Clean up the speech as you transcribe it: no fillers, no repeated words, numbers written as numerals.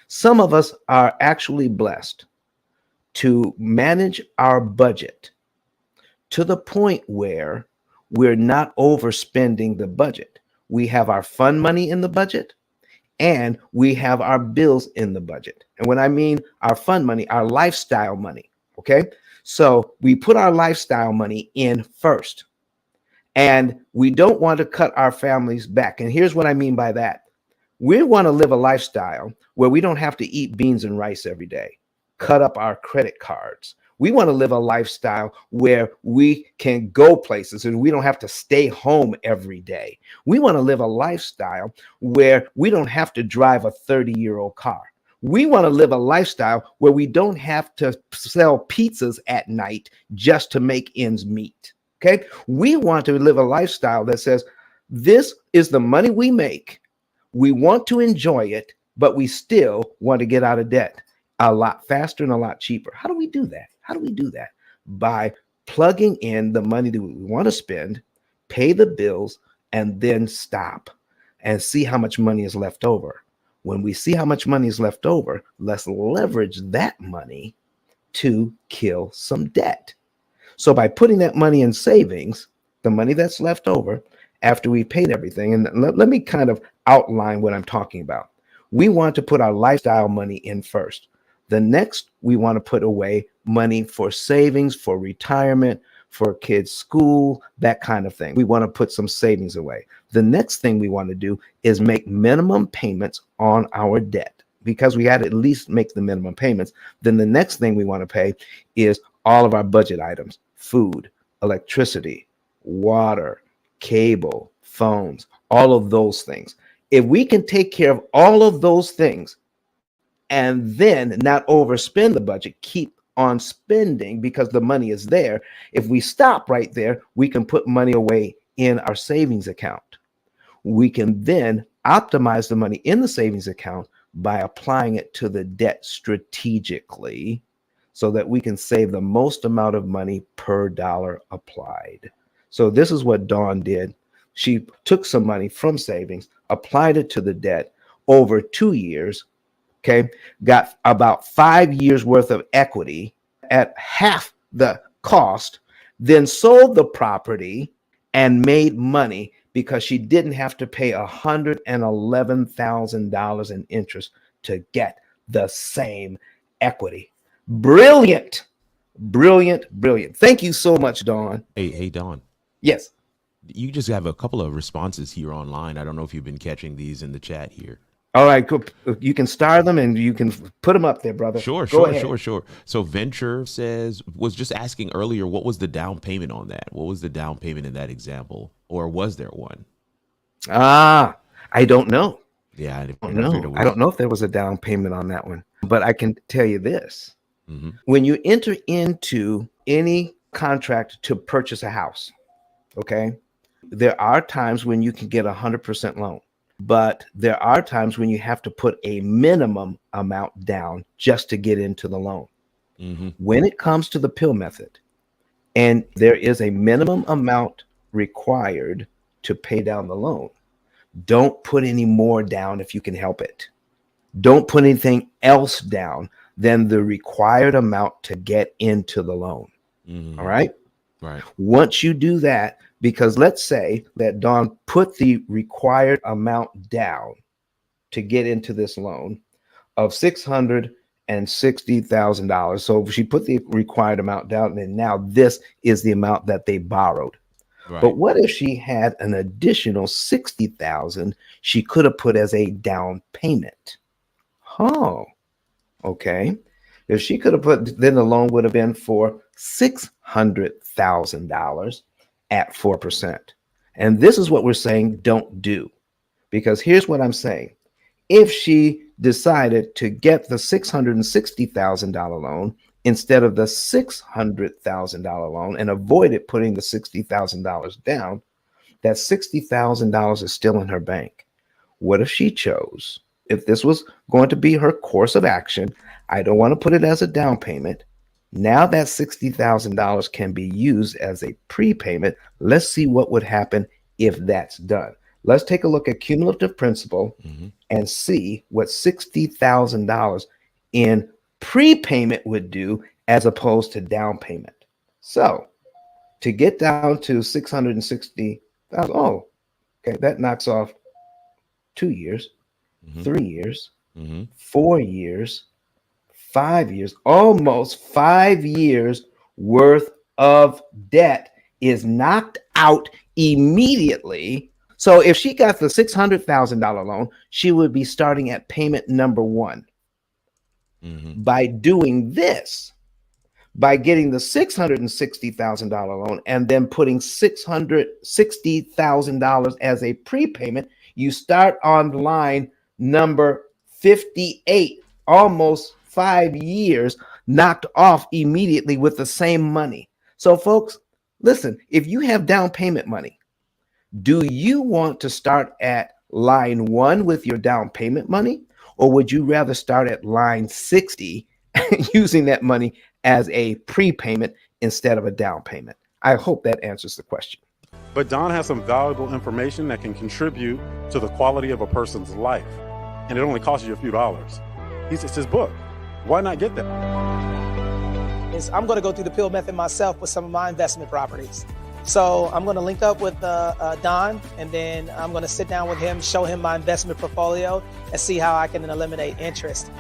Some of us are actually blessed to manage our budget to the point where we're not overspending the budget. We have our fun money in the budget and we have our bills in the budget. And when I mean our fun money, our lifestyle money, okay? So we put our lifestyle money in first, and we don't want to cut our families back. And here's what I mean by that. We want to live a lifestyle where we don't have to eat beans and rice every day, cut up our credit cards. We want to live a lifestyle where we can go places and we don't have to stay home every day. We want to live a lifestyle where we don't have to drive a 30-year-old car. We want to live a lifestyle where we don't have to sell pizzas at night just to make ends meet. Okay? We want to live a lifestyle that says, this is the money we make. We want to enjoy it, but we still want to get out of debt a lot faster and a lot cheaper. How do we do that? How do we do that? By plugging in the money that we want to spend, pay the bills, and then stop and see how much money is left over. When we see how much money is left over, let's leverage that money to kill some debt. So by putting that money in savings, the money that's left over after we paid everything, and let me kind of outline what I'm talking about. We want to put our lifestyle money in first. The next, we want to put away money for savings, for retirement, for kids' school, that kind of thing. We want to put some savings away. The next thing we want to do is make minimum payments on our debt. Because we got to at least make the minimum payments, then the next thing we want to pay is all of our budget items: food, electricity, water, cable, phones, all of those things. If we can take care of all of those things and then not overspend the budget, keep on spending because the money is there. If we stop right there, we can put money away in our savings account. We can then optimize the money in the savings account by applying it to the debt strategically so that we can save the most amount of money per dollar applied. So this is what Dawn did. She took some money from savings, applied it to the debt over 2 years, okay, got about 5 years worth of equity at half the cost, then sold the property and made money because she didn't have to pay $111,000 in interest to get the same equity. Brilliant, brilliant, brilliant. Thank you so much, Dawn. Hey, Don. Yes. You just have a couple of responses here online. I don't know if you've been catching these in the chat here. All right, cool. You can star them and you can put them up there, brother. Sure. So Venture was just asking earlier, what was the down payment on that? What was the down payment in that example? Or was there one? I don't know. Yeah, I don't know if there was a down payment on that one, but I can tell you this. Mm-hmm. When you enter into any contract to purchase a house, okay, there are times when you can get 100% loan, but there are times when you have to put a minimum amount down just to get into the loan. Mm-hmm. When it comes to the P.I.L.L method, and there is a minimum amount required to pay down the loan, don't put any more down if you can help it. Don't put anything else down than the required amount to get into the loan. Mm-hmm. All right? Right. Once you do that, because let's say that Dawn put the required amount down to get into this loan of $660,000. So she put the required amount down, and now this is the amount that they borrowed. Right. But what if she had an additional $60,000 she could have put as a down payment? Oh, okay. If she could have put, then the loan would have been for $600,000 at 4%. And this is what we're saying don't do. Because here's what I'm saying. If she decided to get the $660,000 loan instead of the $600,000 loan and avoided putting the $60,000 down, that $60,000 is still in her bank. What if she chose, if this was going to be her course of action, I don't want to put it as a down payment. Now that $60,000 can be used as a prepayment. Let's see what would happen if that's done. Let's take a look at cumulative principal. Mm-hmm. and see what $60,000 in prepayment would do as opposed to down payment. So to get down to 660,000, oh, okay, that knocks off 2 years, 3 years, 4 years, 5 years, almost 5 years worth of debt is knocked out immediately. So if she got the $600,000 loan, she would be starting at payment number one. By doing this, by getting the $660,000 loan and then putting $660,000 as a prepayment, you start on line number 58, almost 5 years knocked off immediately with the same money. So folks, listen, if you have down payment money, do you want to start at line 1 with your down payment money, or would you rather start at line 60 using that money as a prepayment instead of a down payment? I hope that answers the question. But Don has some valuable information that can contribute to the quality of a person's life, and it only costs you a few dollars. It's his book. Why not get that? I'm going to go through the P.I.L.L method myself with some of my investment properties. So I'm going to link up with Don, and then I'm going to sit down with him, show him my investment portfolio, and see how I can eliminate interest.